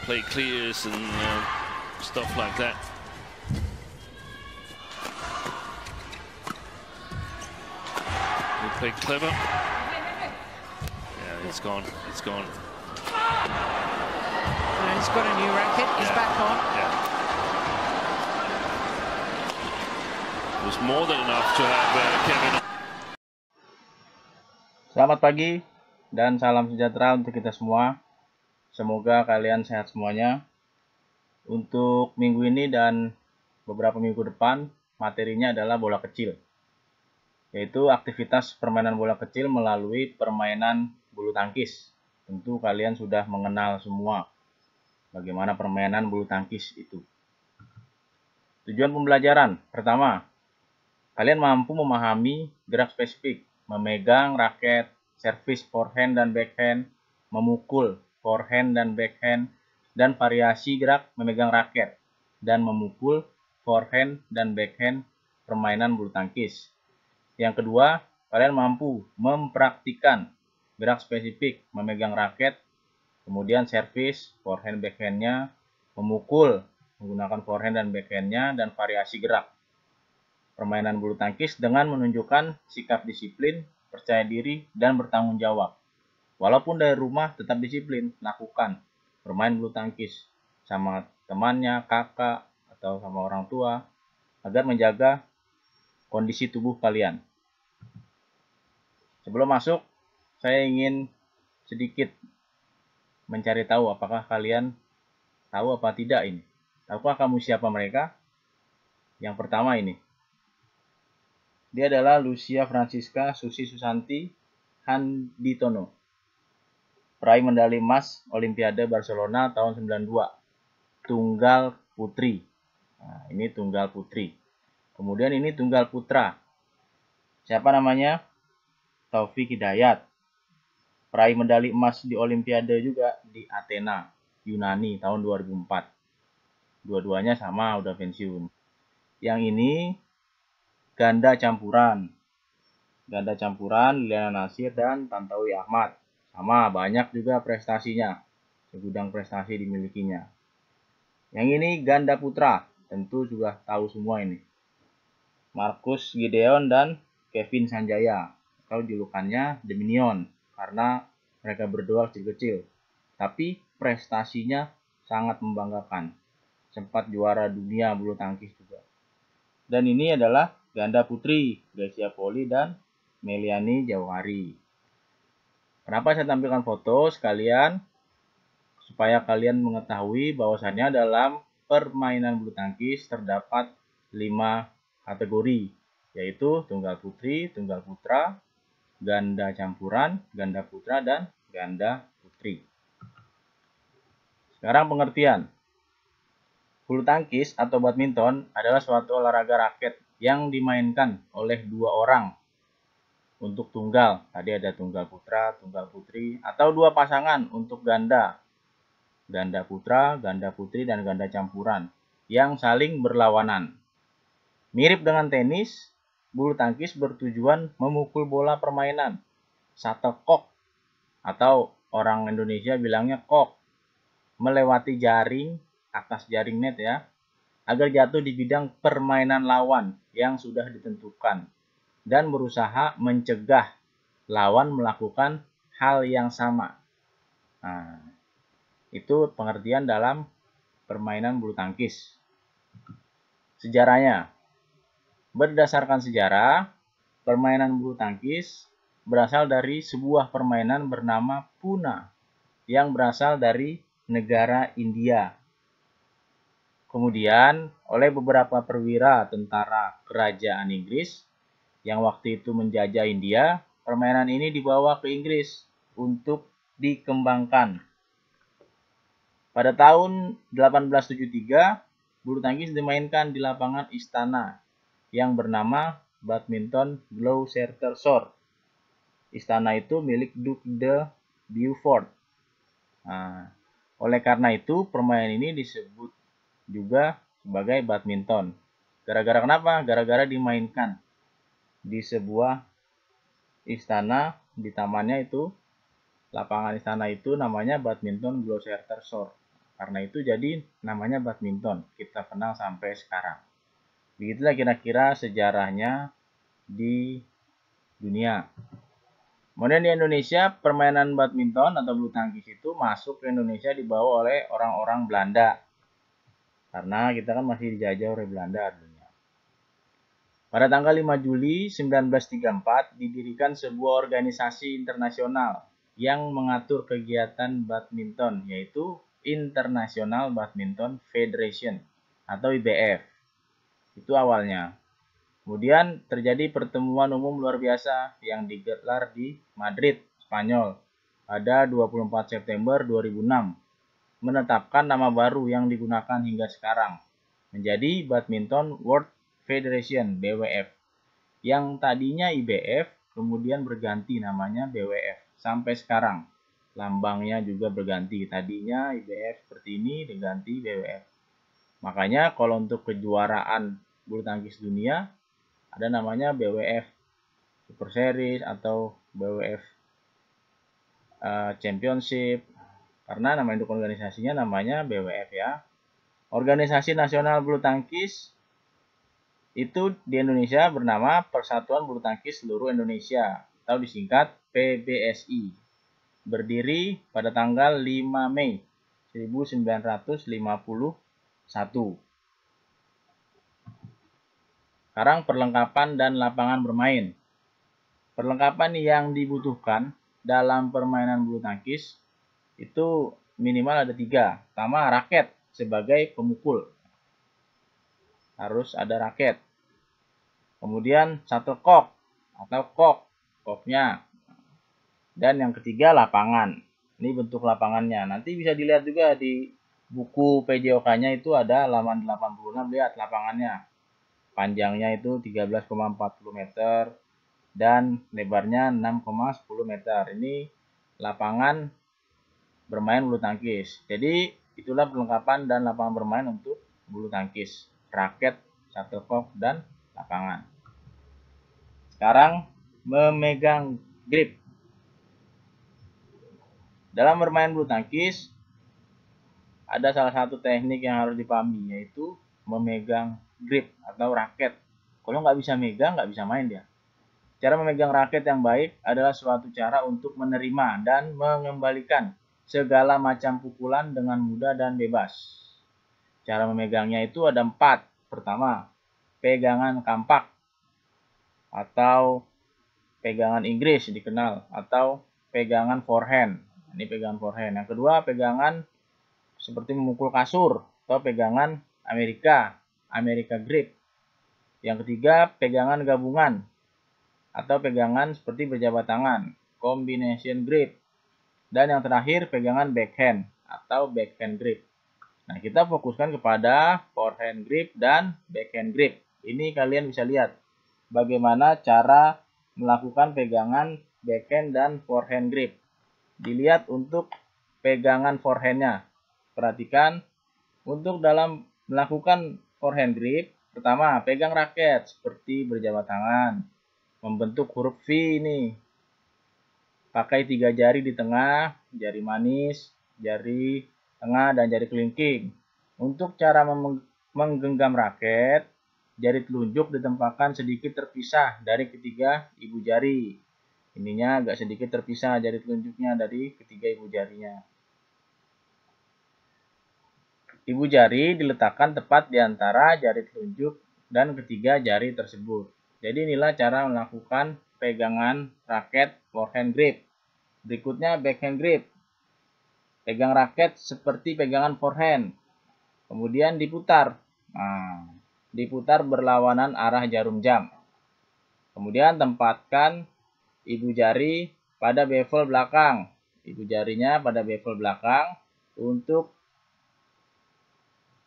play clears and stuff like that. He played clever. Yeah, it's gone. It's gone. He's got a new racket. He's back on. Yeah. It was more than enough to have Kevin. Selamat pagi dan salam sejahtera untuk kita semua. Semoga kalian sehat semuanya. Untuk minggu ini dan beberapa minggu depan, materinya adalah bola kecil, yaitu aktivitas permainan bola kecil melalui permainan bulu tangkis. Tentu kalian sudah mengenal semua bagaimana permainan bulu tangkis itu. Tujuan pembelajaran pertama, kalian mampu memahami gerak spesifik, memegang raket, servis forehand dan backhand, memukul forehand dan backhand, dan variasi gerak memegang raket dan memukul forehand dan backhand permainan bulu tangkis. Yang kedua, kalian mampu mempraktikkan gerak spesifik memegang raket, kemudian servis forehand backhandnya, memukul menggunakan forehand dan backhandnya, dan variasi gerak permainan bulu tangkis dengan menunjukkan sikap disiplin, percaya diri, dan bertanggung jawab. Walaupun dari rumah tetap disiplin lakukan bermain bulu tangkis sama temannya, kakak, atau sama orang tua agar menjaga kondisi tubuh kalian. Sebelum masuk, saya ingin sedikit mencari tahu apakah kalian tahu apa tidak ini. Tahukah kamu siapa mereka? Yang pertama ini. Dia adalah Lucia Francisca Susi Susanti Handitono, peraih medali emas Olimpiade Barcelona tahun 92, tunggal putri. Nah, ini tunggal putri. Kemudian ini tunggal putra. Siapa namanya? Taufik Hidayat, peraih medali emas di Olimpiade juga di Athena, Yunani tahun 2004. Dua-duanya sama, udah pensiun. Yang ini ganda campuran. Ganda campuran Liliana Natsir dan Tantowi Ahmad. Sama, banyak juga prestasinya. Segudang prestasi dimilikinya. Yang ini ganda putra. Tentu sudah tahu semua ini. Marcus Gideon dan Kevin Sanjaya. Atau julukannya The Minion. Karena mereka berdua kecil-kecil. Tapi prestasinya sangat membanggakan. Sempat juara dunia bulu tangkis juga. Dan ini adalah ganda putri. Grecia Poli dan Meliani Jauhari. Kenapa saya tampilkan foto sekalian? Supaya kalian mengetahui bahwasannya dalam permainan bulu tangkis terdapat 5 kategori, yaitu tunggal putri, tunggal putra, ganda campuran, ganda putra, dan ganda putri. Sekarang pengertian. Bulu tangkis atau badminton adalah suatu olahraga raket yang dimainkan oleh 2 orang. Untuk tunggal, tadi ada tunggal putra, tunggal putri, atau 2 pasangan untuk ganda. Ganda putra, ganda putri, dan ganda campuran yang saling berlawanan. Mirip dengan tenis, bulu tangkis bertujuan memukul bola permainan, shuttlecock, atau orang Indonesia bilangnya kok, melewati jaring, atas jaring net ya, agar jatuh di bidang permainan lawan yang sudah ditentukan. Dan berusaha mencegah lawan melakukan hal yang sama. Nah, itu pengertian dalam permainan bulu tangkis. Sejarahnya, berdasarkan sejarah, permainan bulu tangkis berasal dari sebuah permainan bernama Puna yang berasal dari negara India. Kemudian, oleh beberapa perwira tentara kerajaan Inggris yang waktu itu menjajah India, permainan ini dibawa ke Inggris untuk dikembangkan. Pada tahun 1873, bulu tangkis dimainkan di lapangan istana yang bernama Badminton Gloucestershire. Istana itu milik Duke de Beaufort. Nah, oleh karena itu, permainan ini disebut juga sebagai badminton. Gara-gara kenapa? Gara-gara dimainkan di sebuah istana, di tamannya itu, lapangan istana itu namanya Badminton Gloucestershire. Karena itu jadi namanya badminton, kita kenal sampai sekarang. Begitulah kira-kira sejarahnya di dunia. Kemudian di Indonesia, permainan badminton atau bulu tangkis itu masuk ke Indonesia dibawa oleh orang-orang Belanda. Karena kita kan masih dijajah oleh Belanda dunia. Pada tanggal 5 Juli 1934 didirikan sebuah organisasi internasional yang mengatur kegiatan badminton, yaitu International Badminton Federation atau IBF. Itu awalnya. Kemudian terjadi pertemuan umum luar biasa yang digelar di Madrid, Spanyol pada 24 September 2006, menetapkan nama baru yang digunakan hingga sekarang menjadi Badminton World Federation (BWF), yang tadinya IBF kemudian berganti namanya BWF sampai sekarang. Lambangnya juga berganti, tadinya IBF seperti ini diganti BWF. Makanya kalau untuk kejuaraan bulu tangkis dunia ada namanya BWF Super Series atau BWF Championship, karena nama induk organisasinya namanya BWF ya. Organisasi Nasional Bulu Tangkis itu di Indonesia bernama Persatuan Bulu Tangkis Seluruh Indonesia atau disingkat PBSI. Berdiri pada tanggal 5 Mei 1951. Sekarang perlengkapan dan lapangan bermain. Perlengkapan yang dibutuhkan dalam permainan bulu tangkis itu minimal ada 3. Pertama, raket sebagai pemukul. Harus ada raket. Kemudian shuttlecock atau koknya. Dan yang ketiga, lapangan. Ini bentuk lapangannya. Nanti bisa dilihat juga di buku PJOK-nya itu ada halaman 86, lihat lapangannya. Panjangnya itu 13,40 meter dan lebarnya 6,10 meter. Ini lapangan bermain bulu tangkis. Jadi itulah perlengkapan dan lapangan bermain untuk bulu tangkis. Raket, shuttlecock, dan lapangan. Sekarang memegang grip. Dalam bermain bulu tangkis, ada salah satu teknik yang harus dipahami, yaitu memegang grip atau raket. Kalau nggak bisa megang, nggak bisa main dia. Cara memegang raket yang baik adalah suatu cara untuk menerima dan mengembalikan segala macam pukulan dengan mudah dan bebas. Cara memegangnya itu ada 4. Pertama, pegangan kampak atau pegangan Inggris dikenal, atau pegangan forehand. Ini pegangan forehand. Yang kedua, pegangan seperti memukul kasur atau pegangan Amerika grip. Yang ketiga, pegangan gabungan atau pegangan seperti berjabat tangan, combination grip. Dan yang terakhir, pegangan backhand atau backhand grip. Nah, kita fokuskan kepada forehand grip dan backhand grip. Ini kalian bisa lihat bagaimana cara melakukan pegangan backhand dan forehand grip. Dilihat untuk pegangan forehandnya. Perhatikan, untuk dalam melakukan forehand grip, pertama pegang raket seperti berjabat tangan, membentuk huruf V ini. Pakai 3 jari di tengah, jari manis, jari tengah, dan jari kelingking. Untuk cara menggenggam raket, jari telunjuk ditempatkan sedikit terpisah dari ketiga ibu jari. Ininya agak sedikit terpisah jari telunjuknya dari ketiga ibu jarinya. Ibu jari diletakkan tepat di antara jari telunjuk dan ketiga jari tersebut. Jadi inilah cara melakukan pegangan raket forehand grip. Berikutnya backhand grip. Pegang raket seperti pegangan forehand. Kemudian diputar. Nah, diputar berlawanan arah jarum jam. Kemudian tempatkan ibu jari pada bevel belakang. Ibu jarinya pada bevel belakang untuk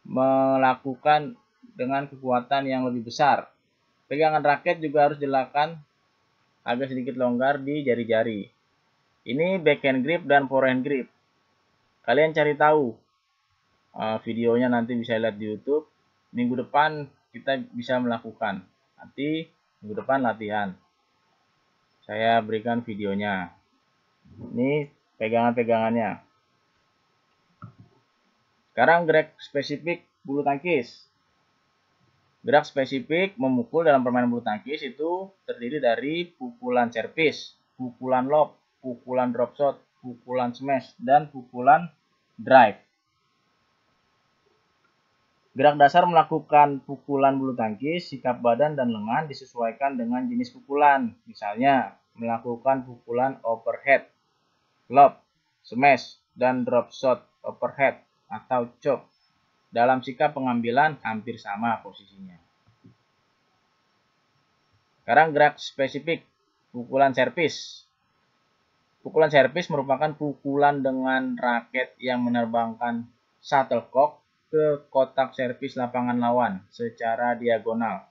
melakukan dengan kekuatan yang lebih besar. Pegangan raket juga harus dilakukan agak sedikit longgar di jari-jari. Ini backhand grip dan forehand grip. Kalian cari tahu videonya, nanti bisa lihat di YouTube. Minggu depan kita bisa melakukan. Nanti minggu depan latihan. Saya berikan videonya. Ini pegangan-pegangannya. Sekarang gerak spesifik bulu tangkis. Gerak spesifik memukul dalam permainan bulu tangkis itu terdiri dari pukulan servis, pukulan lob, pukulan drop shot, pukulan smash, dan pukulan drive. Gerak dasar melakukan pukulan bulu tangkis, sikap badan dan lengan disesuaikan dengan jenis pukulan. Misalnya, melakukan pukulan overhead, lob, smash, dan drop shot overhead atau chop. Dalam sikap pengambilan hampir sama posisinya. Sekarang gerak spesifik pukulan servis. Pukulan servis merupakan pukulan dengan raket yang menerbangkan shuttlecock ke kotak servis lapangan lawan secara diagonal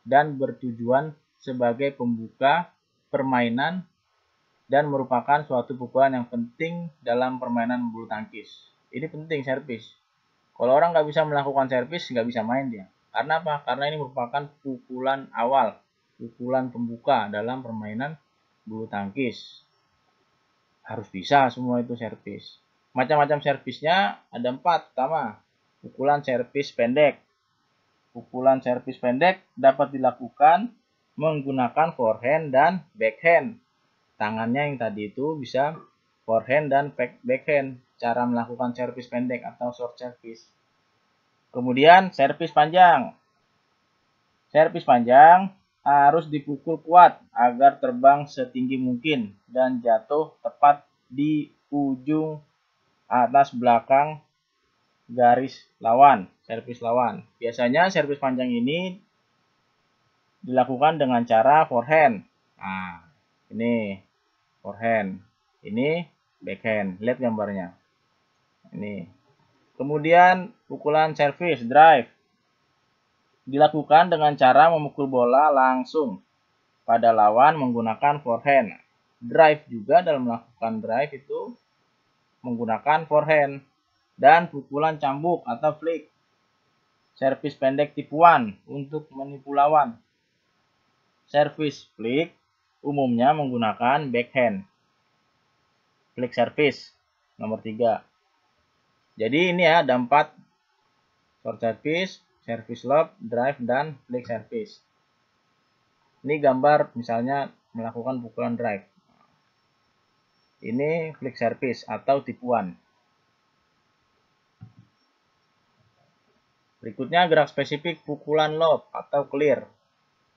dan bertujuan sebagai pembuka permainan dan merupakan suatu pukulan yang penting dalam permainan bulu tangkis. Ini penting servis. Kalau orang nggak bisa melakukan servis, nggak bisa main dia. Karena apa? Karena ini merupakan pukulan awal, pukulan pembuka dalam permainan bulu tangkis. Harus bisa semua itu servis. Macam-macam servisnya ada 4. Pertama, pukulan servis pendek. Pukulan servis pendek dapat dilakukan menggunakan forehand dan backhand. Tangannya yang tadi itu bisa forehand dan backhand. Cara melakukan servis pendek atau short service. Kemudian servis panjang. Servis panjang harus dipukul kuat agar terbang setinggi mungkin dan jatuh tepat di ujung atas belakang garis lawan, servis lawan. Biasanya servis panjang ini dilakukan dengan cara forehand. Nah, ini forehand, ini backhand. Lihat gambarnya. Ini. Kemudian pukulan servis drive dilakukan dengan cara memukul bola langsung pada lawan menggunakan forehand. Drive juga dalam melakukan drive itu menggunakan forehand. Dan pukulan cambuk atau flick. Servis pendek tipuan untuk menipu lawan. Servis flick umumnya menggunakan backhand. Flick service nomor 3. Jadi ini ya ada 4. Short service, service lob, drive, dan flick service. Ini gambar misalnya melakukan pukulan drive. Ini flick service atau tipuan. Berikutnya gerak spesifik pukulan lob atau clear.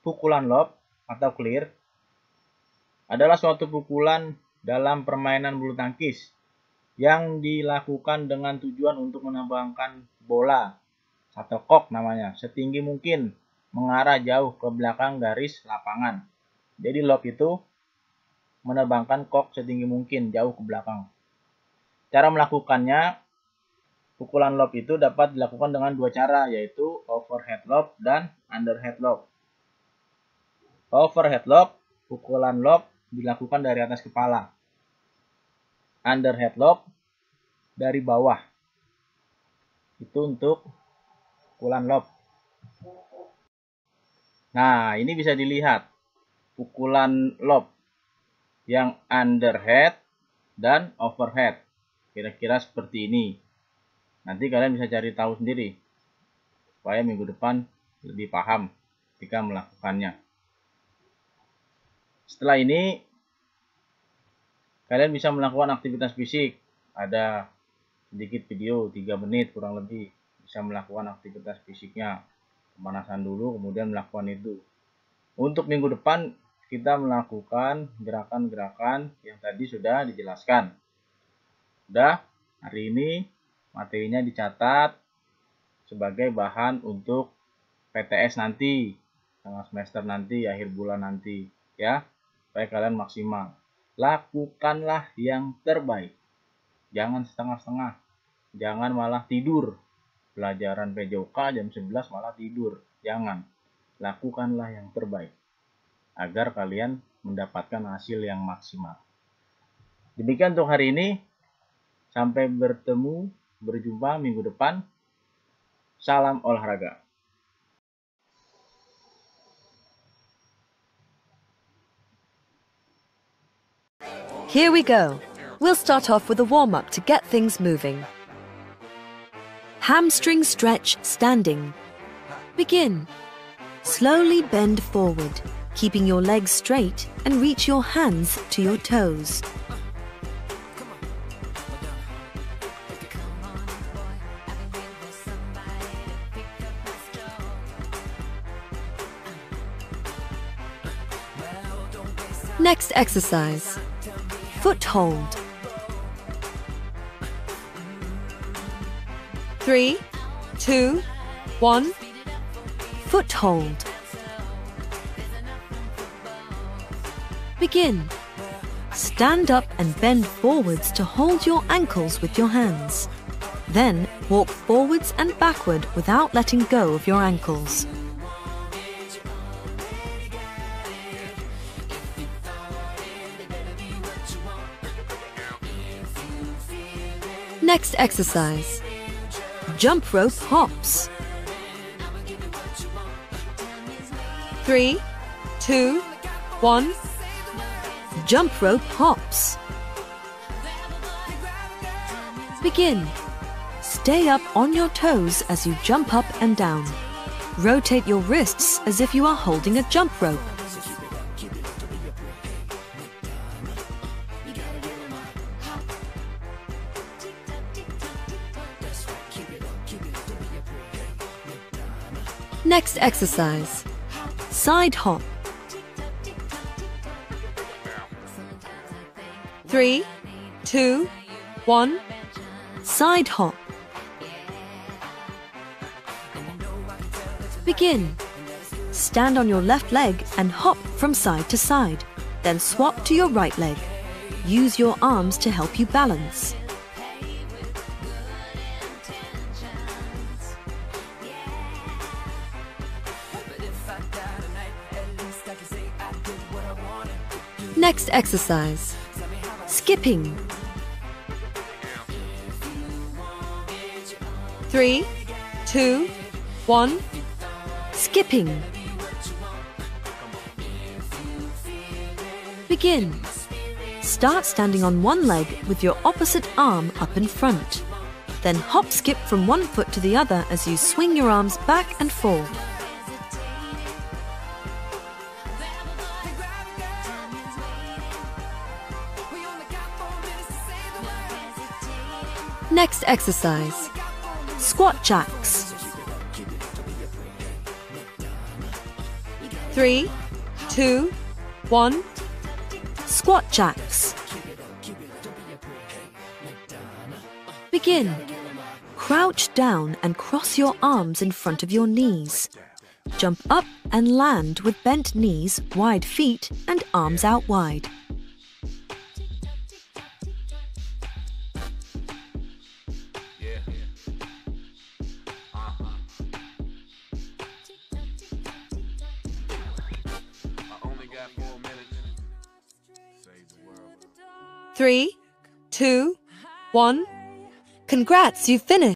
Pukulan lob atau clear adalah suatu pukulan dalam permainan bulu tangkis yang dilakukan dengan tujuan untuk menerbangkan bola shuttlecock namanya setinggi mungkin mengarah jauh ke belakang garis lapangan. Jadi lob itu menerbangkan cock setinggi mungkin jauh ke belakang. Cara melakukannya, pukulan lob itu dapat dilakukan dengan 2 cara, yaitu overhead lob dan underhead lob. Overhead lob, pukulan lob dilakukan dari atas kepala. Underhead lob dari bawah. Itu untuk pukulan lob. Nah, ini bisa dilihat pukulan lob yang underhead dan overhead. Kira-kira seperti ini. Nanti kalian bisa cari tahu sendiri supaya minggu depan lebih paham ketika melakukannya. Setelah ini kalian bisa melakukan aktivitas fisik. Ada sedikit video 3 menit kurang lebih, bisa melakukan aktivitas fisiknya. Pemanasan dulu kemudian melakukan itu. Untuk minggu depan kita melakukan gerakan-gerakan yang tadi sudah dijelaskan. Sudah, hari ini materinya dicatat sebagai bahan untuk PTS nanti, tengah semester nanti, akhir bulan nanti, ya, supaya kalian maksimal. Lakukanlah yang terbaik, jangan setengah-setengah, jangan malah tidur. Pelajaran PJOK jam 11 malah tidur, jangan. Lakukanlah yang terbaik, agar kalian mendapatkan hasil yang maksimal. Demikian untuk hari ini, sampai berjumpa minggu depan. Salam olahraga. Here we go. We'll start off with a warm-up to get things moving. Hamstring stretch standing. Begin. Slowly bend forward, keeping your legs straight, and reach your hands to your toes. Next exercise, foot hold. 3, 2, 1, foot hold. Begin. Stand up and bend forwards to hold your ankles with your hands. Then walk forwards and backward without letting go of your ankles. Next exercise, jump rope hops. 3, 2, 1, jump rope hops. Begin. Stay up on your toes as you jump up and down. Rotate your wrists as if you are holding a jump rope. Next exercise, side hop. 3, 2, 1, side hop. Begin. Stand on your left leg and hop from side to side. Then swap to your right leg. Use your arms to help you balance. Next exercise, skipping. 3, 2, 1, skipping. Begin. Start standing on one leg with your opposite arm up in front. Then hop skip from one foot to the other as you swing your arms back and forth. Next exercise, squat jacks. 3, 2, 1, squat jacks. Begin. Crouch down and cross your arms in front of your knees. Jump up and land with bent knees, wide feet, and arms out wide. Three, two, one. Congrats, you finished.